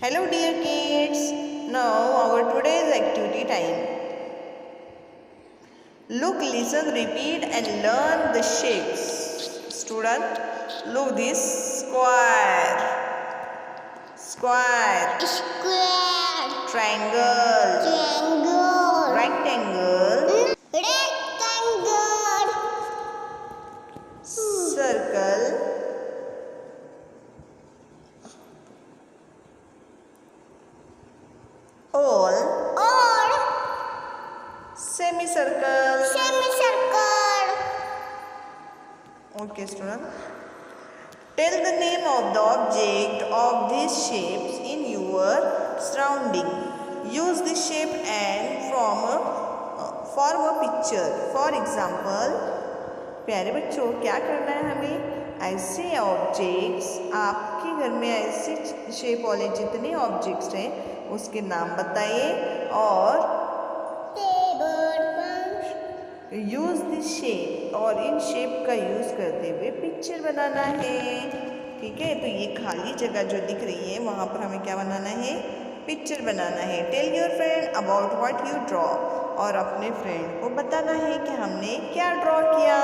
Hello dear kids, now our today's activity time. Look, listen, repeat and learn the shapes. Student, look this square, square, Square, triangle, triangle, rectangle, rectangle, circle, or semicircle. semicircle. Okay, student. Tell the name of the object of these shapes in your surrounding. Use this shape and form a picture. For example, प्यारे बच्चों क्या करना है हमें ऐसे objects आपके घर में ऐसे शेप वाले जितने ऑब्जेक्ट्स हैं उसके नाम बताइए और यूज़ दिस शेप और इन शेप का यूज़ करते हुए पिक्चर बनाना है। ठीक है, तो ये खाली जगह जो दिख रही है वहाँ पर हमें क्या बनाना है, पिक्चर बनाना है। Tell your friend about what you draw और अपने फ्रेंड को बताना है कि हमने क्या ड्रॉ किया।